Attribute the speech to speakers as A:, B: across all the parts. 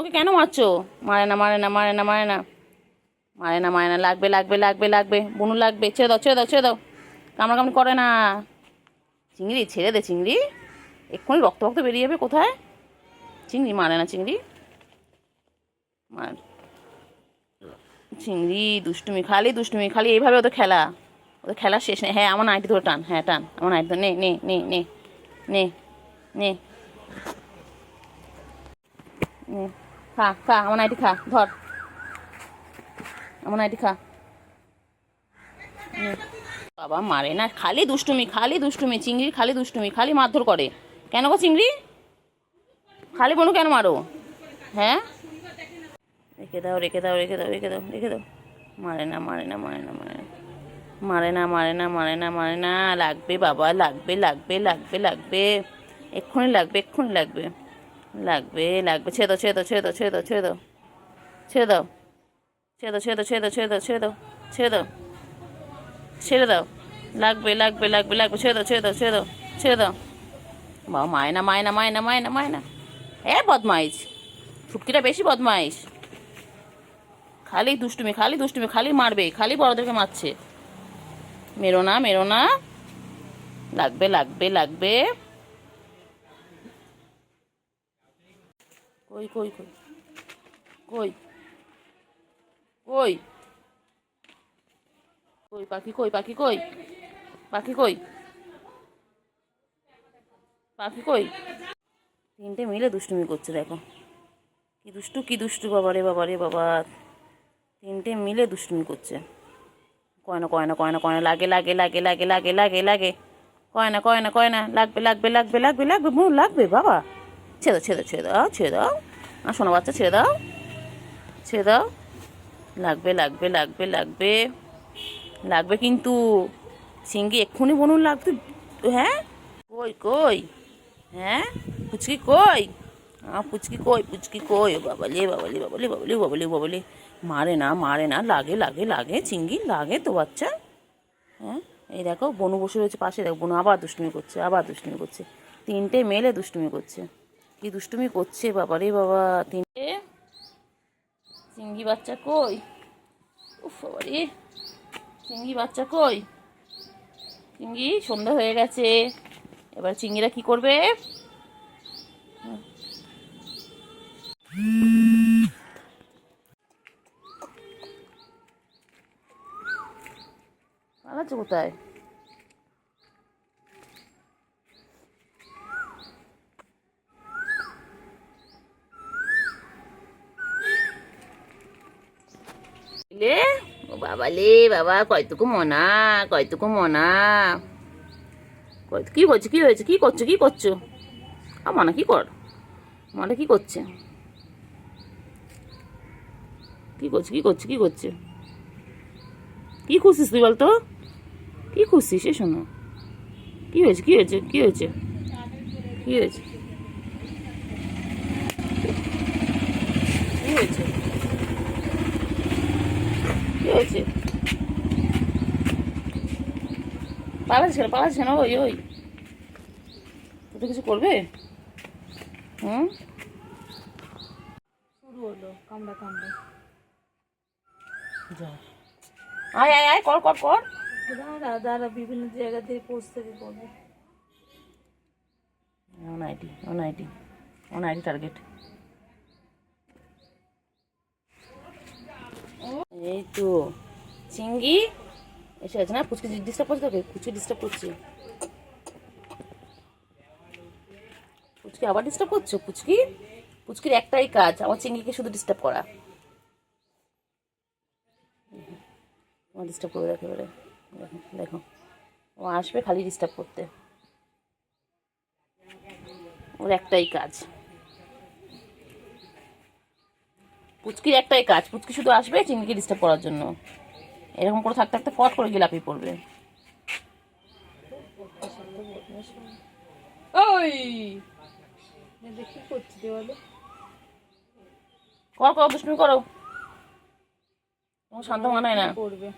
A: বুনুকে কেন মারছো? মারে না মারে না মারে না মারে না মারে না মারে না, লাগবে লাগবে লাগবে লাগবে, বুনু লাগবে, ছেড়ে দাও ছেড়ে দাও ছেড়ে দাও, কামড়া কামড়ি করে না। চিংড়ি ছেড়ে দে চিংড়ি, এক্ষুনি রক্ত রক্ত বেরিয়ে যাবে কোথায়। চিংড়ি মারে না চিংড়ি, মার চিংড়ি দুষ্টুমি, খালি দুষ্টুমি, খালি এইভাবে ওদের খেলা, ওদের খেলা শেষ নেই। হ্যাঁ আমার নাইটি ধরে টান, হ্যাঁ টান আমার নাইটি ধরে, নে নে নে নে নে নে নে, খা খা আমার নাইটি খা, ধর আমার নাইটি খা। বাবা মারে না, খালি দুষ্টুমি খালি দুষ্টুমি, চিংড়ির খালি দুষ্টুমি, খালি মারধর করে। কেন গো চিংড়ি, খালি বনু কেন মারো? হ্যাঁ রেখে দাও রেখে দাও রেখে দাও রেখে দাও রেখে দাও, মারে না মারে না মারে না মারে না মারে না মারে না মারে না মারে না, লাগবে বাবা লাগবে লাগবে লাগবে লাগবে, এক্ষুনি লাগবে এক্ষুনি লাগবে লাগবে লাগবে, ছেড়ে দাও ছেড়ে দাও ছেড়ে দাও ছেড়ে দাও ছেড়ে দাও ছেড়ে দাও ছেড়ে দাও ছেড়ে দাও ছেড়ে দাও ছেড়ে দাও ছেড়ে দাও ছেড়ে দাও ছেড়ে দাও, লাগবে লাগবে লাগবে লাগবে, ছেড়ে দাও ছেড়ে দাও ছেড়ে দাও ছেড়ে দাও। বাবা মায়না মায়না মায়না মায়না মায়না, এ বদমাইশ, ছুটকিটা বেশি বদমাইশ, খালি দুষ্টুমি খালি দুষ্টুমি, খালি মারবে, খালি বড়দেরকে মারছে। মেরো না মেরো না, লাগবে লাগবে লাগবে। কই কই কই কই কই কই পাখি কই পাখি কই পাখি কই পাখি কই, তিনটে মিলে দুষ্টুমি করছে দেখো, কি দুষ্টু বাবা রে বাবা রে বাবা, তিনটে মিলে দুষ্টুমি করছে। কয়না কয়না কয়না কয়না, লাগে লাগে লাগে লাগে লাগে লাগে লাগে, কয়না কয়না কয়না, লাগবে লাগবে লাগবে লাগবে লাগবে, বুনু লাগবে বাবা, ছেড়ে দাও ছেড়ে দাও ছেড়ে দাও ছেড়ে দাও, আর শোনো বাচ্চা ছেড়ে দাও ছেড়ে দাও, লাগবে লাগবে লাগবে লাগবে লাগবে কিন্তু, সিঙ্গি এক্ষুনি বনুন লাগবে। হ্যাঁ কই কই, হ্যাঁ পুচকি কই, পুচকি কই পুচকি কই, বাবালি বাবালি বাবালি বাবালি বাবালি বাবালি, মারে না মারে না, লাগে লাগে লাগে চিঙ্গি লাগে তো বাচ্চা। হ্যাঁ এই দেখো বনু বসে রয়েছে পাশে, দেখো বনু আবার দুষ্টুমি করছে আবার দুষ্টুমি করছে, তিনটে মেলে দুষ্টুমি করছে, কি দুষ্টুমি করছে বাবা রে বাবা, তিনটে চিঙ্গি বাচ্চা কই, উফ বাবা রে, চিঙ্গি বাচ্চা কই, চিঙ্গি সন্ধ্যা হয়ে গেছে, এবার চিংড়িরা কি করবে, পালাচ্ছে কোথায়? লে ও বাবা লে বাবা, কয়টুকু মনা কয়টুকু মনা, কি হয়েছে কি হয়েছে, কি করছো কি করছো, মনা কি কর, মনা কি করছে, কি করছে কি করছে কি করছে, কি খুশিস তুই বলতো, কি খুশিস এ শোনো, কি হয়েছে কি হয়েছে কি হয়েছে কি হয়েছে কি হয়েছে কি হয়েছে, পালাচ্ছে কেন ওই ওই, তোদের কিছু করবে? হুম
B: শুরু হলো কামড়া কামড়া,
A: আয় আয় আয় কর কর কর,
B: দাঁড়া দাঁড়া বিভিন্ন জায়গা থেকে পোস্ট থেকে করবে।
A: অন আইডি টার্গেট, এই তো চিঙ্গি এসে আছে না, পুচকি ডিস্টার্ব করছে তোকে, পুচকি ডিস্টার্ব করছে, পুচকি আবার ডিস্টার্ব করছো, পুচকি পুচকির একটাই কাজ আমার চিঙ্গিকে শুধু ডিস্টার্ব করা, আমার ডিস্টার্ব করবে দেখো এবারে, দেখো দেখো ও আসবে খালি ডিস্টার্ব করতে, ওর একটাই কাজ, পুচকির একটাই কাজ, পুচকি শুধু আসবে চিংড়িকে ডিস্টার্ব করার জন্য, এরকম করে থাকতে থাকতে ফট করে গিয়ে লাফিয়ে পড়বে।
B: ওই দেখি করছি দেওয়ালে,
A: কর কর দুষ্টুমি করো, তোমার শান্ত মানায় না,
B: করবে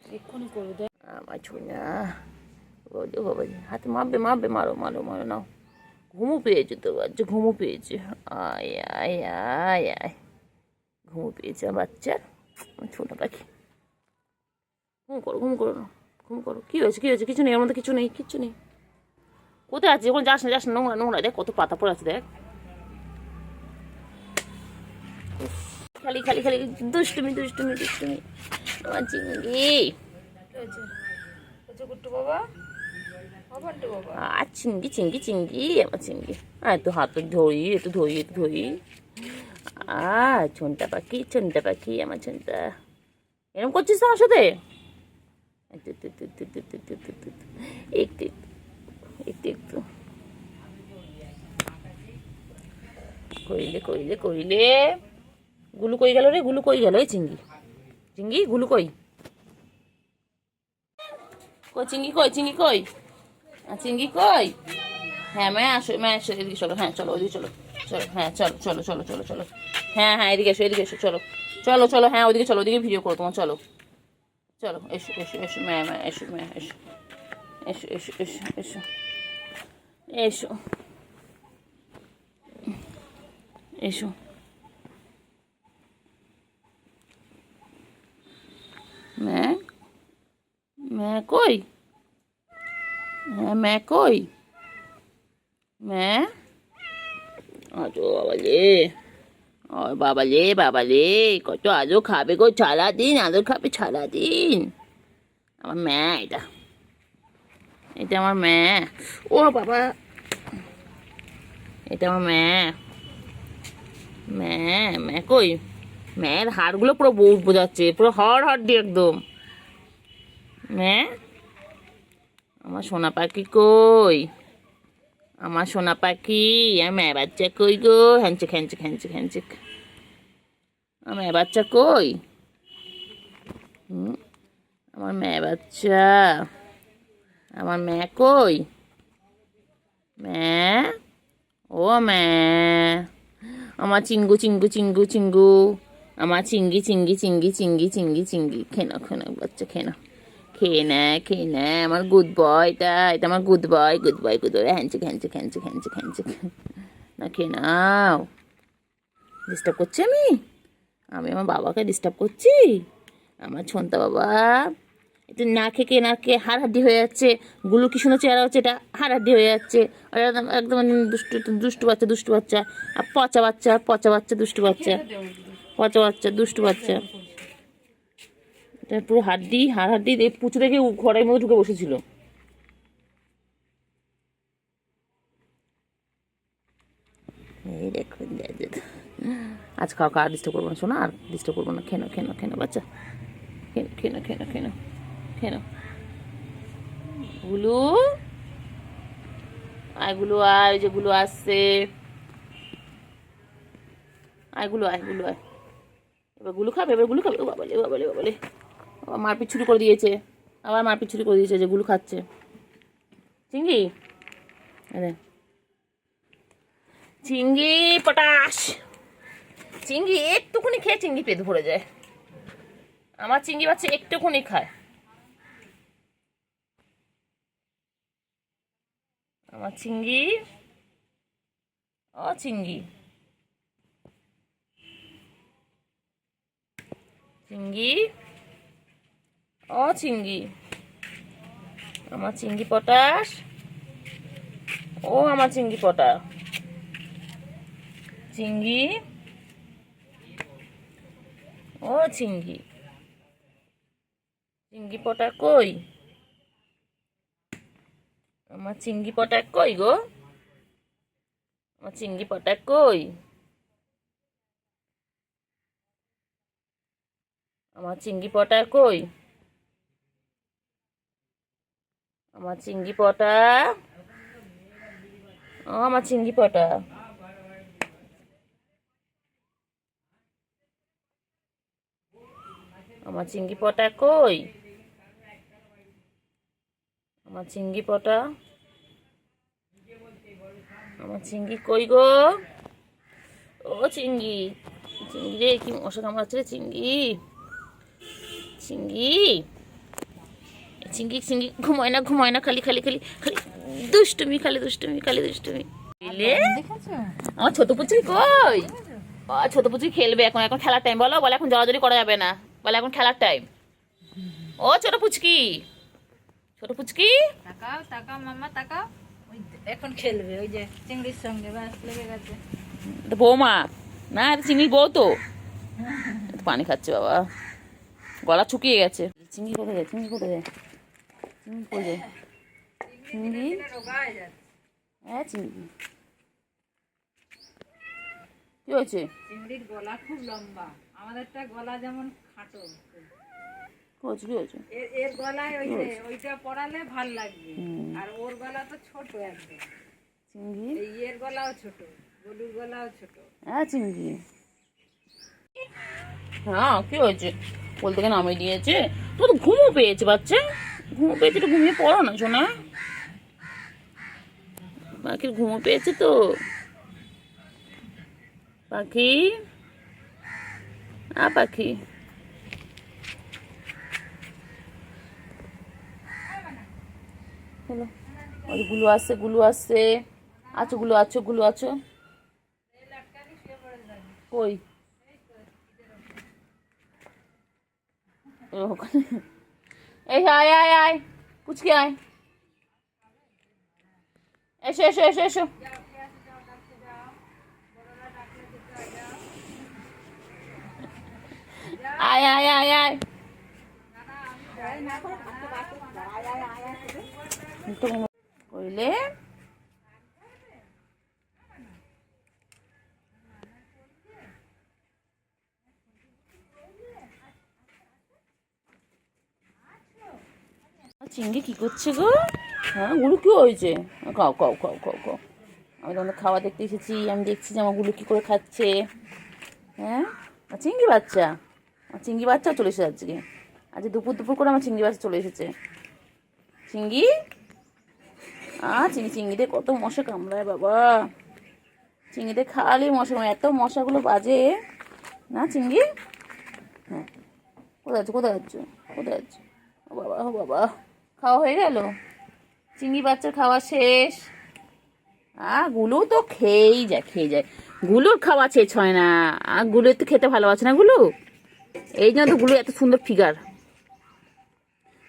B: এক্ষুনি করবে,
A: আমার ছুঁই না, বাবা হাতে মারবে মারবে, মারো মারো মারো, নাও ঘুমু পেয়েছে তো বাচ্চা, ঘুমু পেয়েছে। আয় আয় আয় আয়, ঘুমু পেয়েছে আমার বাচ্চার, আমার ছোট পাখি। ঘুম করো, ঘুম করো, ঘুম করো। কী হয়েছে, কী হয়েছে? কিছু নেই, ওর মধ্যে কিছু নেই, কিচ্ছু নেই। কোথায় আছে? যখন যাস না, যাস না, নোংরা নোংরা, দেখ কত পাতা পড়ে আছে, দেখ। খালি খালি খালি দুষ্টুমি দুষ্টুমি দুষ্টুমি, আমার চিংড়ি।
B: গুট্টু বাবা, বান্টু বাবা।
A: আর চিংড়ি চিংড়ি চিংড়ি, আমার চিংড়ি। আর একটু হাত ধরি, একটু ধরি, একটু ধরি। ছোনটা পাখি, ছোনটা পাখি, আমার ছোনটা। এরকম করছিস তো আমার সাথে? একটু একটু একটু একটু একটু একটু একটু একটু একটু একটু একটু কইলে কইলে কইলে। গুলু কই গেল রে? গুলু কই গেল? এই চিংড়ি, চিংড়ি গুলু কই? কই চিংড়ি, কই চিংড়ি, কই চিংড়ি, কই? হ্যাঁ ম্যা আসো, ম্যা আসো, এদিকে চলো। হ্যাঁ চলো, ওইদিকে চলো, চলো। হ্যাঁ চলো চলো চলো চলো চলো। হ্যাঁ হ্যাঁ, এদিকে এসো, এদিকে এসো, চলো চলো চলো। হ্যাঁ ওইদিকে চলো, ওইদিকে ভিডিও করো তোমার, চলো চলো। এসো এসো এসো, ম্যা ম্যা, এসো ম্যা, এসো এসো এসো এসো এসো এসো এসো। ম্যা, ম্যা কই? হ্যাঁ ম্যা কই? ম্যা, আজো বাবা রে, ও বাবা রে, বাবা রে, কত আজও খাবে গো সারাদিন, আদর খাবে সারাদিন। আমার ম্যা এটা, এটা আমার ম্যা। ও বাবা, এটা আমার ম্যা। ম্যা, ম্যা কই? ম্যার হাড়গুলো পুরো বোঝাচ্ছে, পুরো হাড় হাড় দিয়ে একদম। ম্যা, আমার সোনা পাখি কই? আমার সোনা পাখি, আমার ম্যা বাচ্চা কই গো? হ্যাঞ্চেক হ্যাঞ্চেক হ্যাঞ্চেক হ্যাঞ্চেক, আমার ম্যা বাচ্চা কই? আমার ম্যা বাচ্চা, আমার ম্যা কই? ম্যা, ও ম্যা, আমার চিঙ্গু চিঙ্গু চিঙ্গু চিঙ্গু, আমার চিঙ্গি চিঙ্গি চিঙ্গি চিঙ্গি চিঙ্গি চিঙ্গি। খেনো খেনো বাচ্চা, খেনো, খেয়ে নেয় খেয়ে নেয়। আমার গুড বয়, এটা এটা আমার good boy, good boy, good boy. হ্যাঞ্চেক হ্যাঞ্চেক হ্যাঞ্চেক হ্যাঞ্চেক হ্যাঞ্চেক। না খেয়ে নাও। ডিস্টার্ব করছি আমি? আমি আমার বাবাকে ডিস্টার্ব করছি? আমার ছোনতা বাবা একটু না খেয়ে না খেয়ে হাড় হাড্ডি হয়ে যাচ্ছে। গুলো কি সুন্দর চেহারা হচ্ছে, এটা হাড় হাড্ডি হয়ে যাচ্ছে। আর একদম একদম দুষ্টু দুষ্টু বাচ্চা, দুষ্টু বাচ্চা। আর পচা বাচ্চা, পচা বাচ্চা, দুষ্টু বাচ্চা, পচা বাচ্চা, দুষ্টু বাচ্চা। এটা পুরো হাড্ডি, হাড় হাড্ডি। এই পুচু রেখে ঘরের মধ্যে ঢুকে বসেছিল। এই দেখুন, আজ খাওয়া আর ডিস্টার্ব করবো না, শোনা, আর ডিস্টার্ব করবো না। খেনো খেনো খেনো বাচ্চা, খেনো খেনো খেনো খেনো খেনো। গুলু আয়, গুলু আয়, ওই যে গুলু আসছে। আয় গুলু, আয় গুলু আয়। এবার গুলু খাবে, এবার গুলু খাবে। ও বাবালে বাবালে বাবালে, আবার মারপিট ছুরি করে দিয়েছে, আবার মারপিট ছুরি করে দিয়েছে যে গুলু খাচ্ছে। চিংড়ি, আরে চিংড়ি পটাশ, চিংড়ি একটুখানি খেয়ে চিংড়ি পেট ভরে যায়। আমার চিংড়ি বাচ্চা একটুখানি খায়। আমার চিংড়ি, ও চিংড়ি, চিংড়ি, ও চিংড়ি, আমার চিংড়ি পটাশ, ও আমার চিংড়ি পটা, চিংড়ি, ও চিংড়ি, চিংড়ি পটা কই? আমার চিংড়ি পটা কই গো? আমার চিংড়ি পটা কই? আমার চিংড়ি পটা কই? আমার চিংড়ি পটা, ও আমার চিংড়ি পটা, আমার চিংড়ি পটা কই? আমার চিংড়ি পটা, আমার চিংড়ি কই গো? ও চিংড়ি, চিংড়ি রে, কি মশা কামড়াচ্ছে রে চিংড়ি, চিংড়ি, চিংড়ি চিংড়ি ঘুমায় না, ঘুমায় না, খালি খালি খালি খালি দুষ্টুমি, খালি দুষ্টুমি, খালি দুষ্টুমি। কইলে আমার ছোট পুচি কই? ছোট পুচি খেলবে এখন, এখন খেলার টাইম। বলো বলে এখন জড়াজড়ি করা যাবে না, বলে এখন খেলার টাইম। ও ছোট পুচকি, ছোট পুচকি
B: তাকাও তাকাও মাম্মা তাকাও। ওই এখন খেলবে ওই যে চিংড়ির সঙ্গে, ব্যাস লেগে গেছে।
A: এটা বৌমা না, এটা চিংড়ির বউ তো। পানি খাচ্ছে বাবা, গলা শুকিয়ে গেছে। চিংড়ি কোথায় যায়? চিংড়ি কোথায় যায়? চিংড়ি কই যায়? চিংড়ি, হ্যাঁ চিংড়ি কি হয়েছে?
B: চিংড়ির গলা খুব লম্বা, আমাদেরটা গলা যেমন খাটো।
A: কি হয়েছে? কি হয়েছে?
B: এর গলায় ওই যে ওইটা পরালে ভাল লাগবে, আর ওর গলা তো ছোট একদম।
A: চিংড়ি,
B: এই এর গলাও ছোট, গলুর গলাও ছোট।
A: হ্যাঁ চিংড়ি, হ্যাঁ কি হয়েছে? বলতে কেন নামিয়ে দিয়েছে? তো তো ঘুমও পেয়েছে বাচ্চা, ঘুমও পেয়েছে, তো ঘুমিয়ে পড়ো না শোনা। পাখির ঘুমও পেয়েছে তো। পাখি, পাখি হলো, ওই গুলো আসছে, গুলো আসছে, আছো গুলো, আছো গুলো, আছো কই? ওখানে। এই আয় আয় আয়, কুচকে আয়, এসো এসো এসো এসো। আয় আয় আয় আয়, কইলে চিংড়ি কি করছে গো? হ্যাঁ গুলো কি হয়েছে? খাও খাও খাও খাও খাও। আমি তোমাদের খাওয়া দেখতে এসেছি, আমি দেখছি যে আমার গুলো কি করে খাচ্ছে। হ্যাঁ চিংড়ি বাচ্চা, আমার চিংড়ি বাচ্চা চলে এসেছে আজকে। আজ দুপুর দুপুর করে আমার চিংড়ি বাচ্চা চলে এসেছে। চিংড়ি, চিংড়ি, চিংড়িতে কত মশা কামড়ায় বাবা। চিংড়িতে খালি মশা, এত মশাগুলো বাজে না চিংড়ি। হ্যাঁ কোথায় যাচ্ছ? কোথায় যাচ্ছ? কোথায় যাচ্ছ? ও বাবা, ও বাবা, খাওয়া হয়ে গেল? চিংড়ি বাচ্চার খাওয়া শেষ? গুলো তো খেয়েই যায়, খেয়ে যায়। গুলোর খাওয়া শেষ হয় না। গুলো তো খেতে ভালোবাসে না গুলো, এই জন্য তো গুলো এত সুন্দর ফিগার।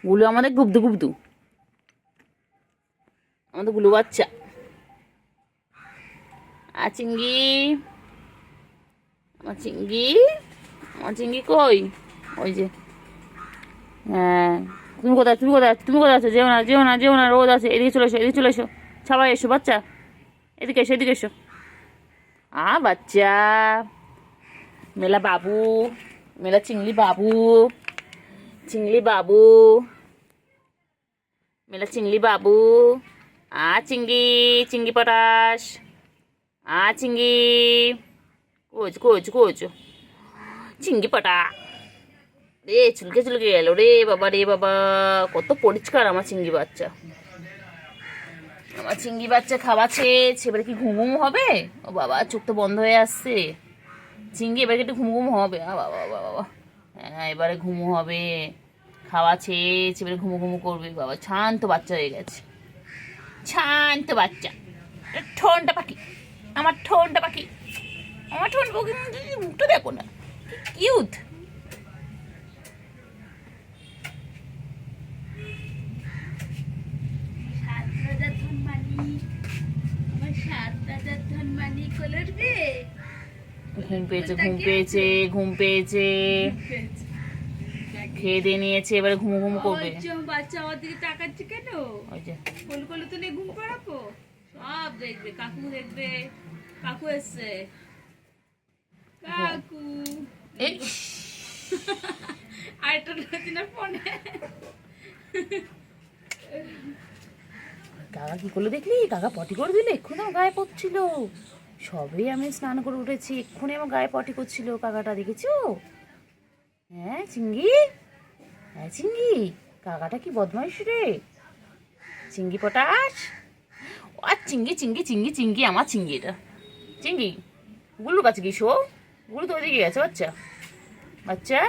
A: গুলো আমাদের গুবদু গুবদু, আমাদের গুলো বাচ্চা। চিংড়ি, আমার চিংড়ি, আমার চিংড়ি কই? ওই যে, হ্যাঁ তুমি কোথায়, তুমি কোথায়, তুমি কোথায় আছো? যেও না যেও না যেও না, রোদ আছে। এদিকে চলে এসো, এদিকে চলে এসো, সবাই এসো বাচ্চা, এদিকে এসো, এদিকে এসো। বাচ্চা মেলা বাবু, মেলা চিংড়ি বাবু, চিংড়ি বাবু, মেলা চিংড়ি বাবু। চিংড়ি, চিংড়ি পটাশ, চিংড়ি কোচ কোচ কোচ, চিংড়ি পটা। রে চুলকে চুলকে গেল রে বাবা, রে বাবা, কত পরিষ্কার আমার চিংড়ি বাচ্চা। আমার চিংড়ি বাচ্চা খাওয়া শেষ, এবারে কি ঘুম ঘুম হবে? ও বাবা, চোখ তো বন্ধ হয়ে আসছে। চিংড়ি এবারে একটু ঘুম ঘুম হবে। বাবা বাবা বাবা, হ্যাঁ এবারে ঘুমু হবে। খাওয়া শেষ, এবারে ঘুমু ঘুমু করবে। বাবা শান্ত বাচ্চা হয়ে গেছে, শান্ত বাচ্চা। ঠোনটা পাখি, আমার ঠোনটা পাখি, আমার ঠোন পাখি, মুখটা দেখো না, কিউট। ঘুম পেয়েছে, ঘুম পেয়েছে, ঘুম পেয়েছে, খেয়ে দিয়ে নিয়েছে, এবারে ঘুমু ঘুমু করবে।
B: বাচ্চা আমার দিকে তাকাচ্ছে কেন?
A: ওই যে
B: কোল কোলে তো নিয়ে ঘুম পাড়াবো, সব দেখবে, কাকু দেখবে। কাকু এসছে, কাকু।
A: এই
B: আরেকটা রয়েছে না ফোনে।
A: কাকা কি করলো দেখলি? কাকা পটি করে দিলে, এক্ষুনি আমার গায়ে পড়ছিল। সবেই আমি স্নান করে উঠেছি, এক্ষুনি আমার গায়ে পটি করছিল কাকাটা, দেখেছো? হ্যাঁ চিংড়ি, হ্যাঁ চিংড়ি, কাকাটা কি বদমাইশ রে। চিংড়ি পটাশ, চিংড়ি চিংড়ি চিংড়ি চিংড়ি, আমার চিংড়ি এটা। চিংড়ি গুলুর কাছে গিয়ে শো, গুলু তো ওইদিকে গেছে বাচ্চা, বাচ্চা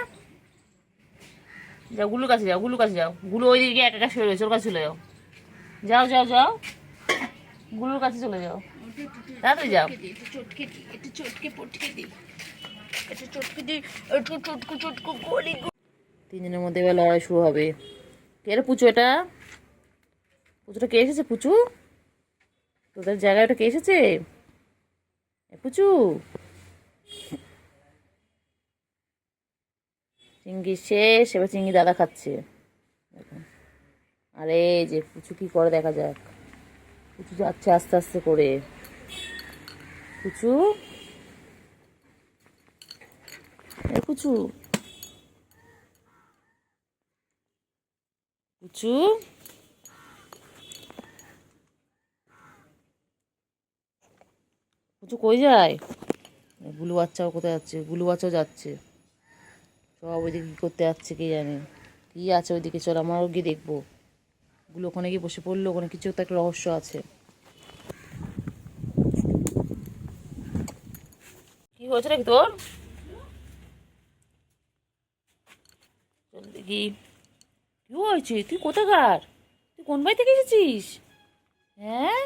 A: যাও গুলুর কাছে যাও, গুলুর কাছে যাও। গুলু ওইদিকে একা একা শুয়ে রয়েছে, ওর কাছে চলে যাও, যাও যাও যাও, গুলুর কাছে চলে যাও। তাড়াতাড়ি যাও।
B: একটু চটকে দিই, একটু চটকে পটকে দিই, একটু চটকে দিই, একটু চটকু চটকু করি।
A: তিনজনের মধ্যে এবার লড়াই শুরু হবে। কে রে পুচু এটা? পুচুটা কে এসেছে পুচু? তোদের জায়গায় ওটা কে এসেছে? এ পুচু, চিংড়ি শেষ, এবার চিংড়ি দাদা খাচ্ছে। দেখো, আরে এই যে পুচু কি করে দেখা যাক। পুচু যাচ্ছে আস্তে আস্তে করে। পুচু, এ পুচু, পুচু, পুচু কই যায়? গুলু বাচ্চাও কোথায় যাচ্ছে? গুলু বাচ্চাও যাচ্ছে। সব ওইদিকে কী করতে যাচ্ছে কে জানে। কি আছে ওইদিকে, চল আমরাও গিয়ে দেখবো। গুলো ওখানে গিয়ে বসে পড়লো, ওখানে কিছু তো একটা রহস্য আছে। কি হয়েছে নাকি তোর? চল দেখি কি হয়েছে। তুই কোথাকার? তুই কোন বাড়ি থেকে এসেছিস? হ্যাঁ,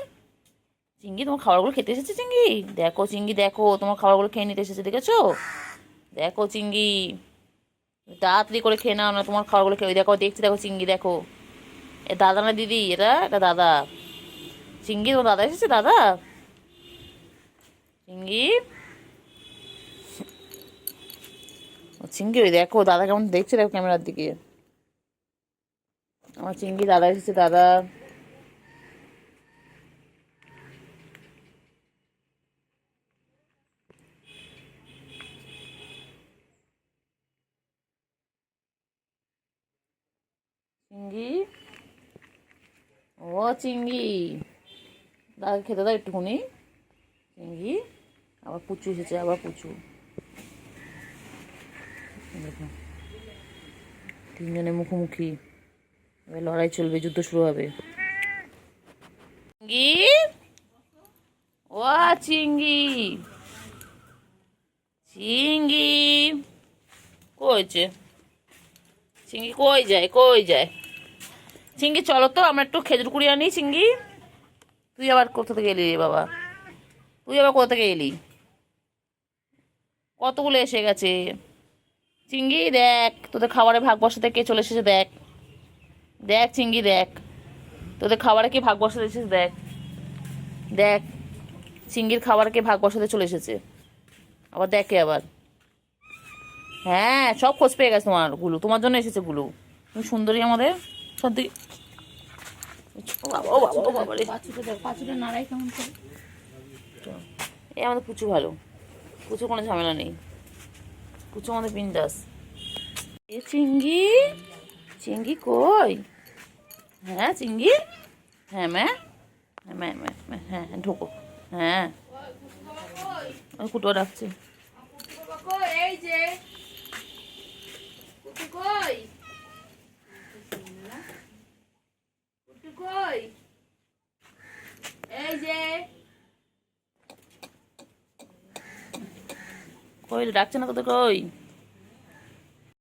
A: চিঙ্গি তোমার খাবারগুলো খেতে এসেছে চিঙ্গি? দেখো চিঙ্গি, দেখো তোমার খাবারগুলো খেয়ে নিতে এসেছে, দেখেছো? দেখো চিঙ্গি, তাড়াতাড়ি করে খেয়ে নাও না তোমার খাবারগুলো খেয়ে। দেখো দেখছি, দেখো চিঙ্গি দেখো। এ দাদা না দিদি? এটা দাদা। চিঙ্গি তোমার দাদা এসেছে, দাদা। চিঙ্গি, ও চিঙ্গি, ওই দেখো দাদা কেমন দেখছে, দেখো ক্যামেরার দিকে। আমার চিঙ্গি দাদা এসেছে, দাদা। চিঙ্গি, ও চিঙ্গি, দাদাকে খেতে দাও একটুখানি। চিঙ্গি, আবার পুচু এসেছে, আবার পুচু। দেখো, তিনজনের মুখোমুখি, এবার লড়াই চলবে, যুদ্ধ শুরু হবে। চিঙ্গি, ও চিঙ্গি, চিঙ্গি কই হয়েছে? চিঙ্গি কই যায়, কই যায়? চিঙ্গি চলো তো, আমরা একটু খেজুর কুড়ি আনি। চিঙ্গি, তুই আবার কোথা থেকে এলি রে বাবা? তুই আবার কোথা থেকে এলি? কতগুলো এসে গেছে। চিঙ্গি দেখ, তোদের খাবারে ভাগ বসাতে কে চলে এসেছে দেখ। দেখ চিঙ্গি দেখ, তোদের খাবারে কে ভাগ বসাতে এসেছে দেখ। দেখ, চিঙ্গির খাবারে কে ভাগ বসাতে চলে এসেছে। আবার দেখে আবার। হ্যাঁ, সব খোঁজ পেয়ে গেছে তোমার গুলু, তোমার জন্য এসেছে গুলু। তুমি সুন্দরী আমাদের সত্যি। ও বাবা, ও বাবা, ও বাবা রে।
B: পাঁচুটা দেখ, পাঁচুটা নাড়াই কেমন করে।
A: এই আমাদের পুচু ভালো, পুচু কোনো ঝামেলা নেই, পুচু আমাদের বিন্দাস। এ চিঙ্গি, চিঙ্গি কই? হ্যাঁ চিঙ্গি, হ্যাঁ ম্যা, হ্যাঁ ম্যা ম্যা ম্যা, হ্যাঁ হ্যাঁ ঢোকো। হ্যাঁ, ওই কুটো ডাকছে।
B: এই যে কুটু কই, কুটু কই, এই যে
A: কই রে, ডাকছে না তোদের কই?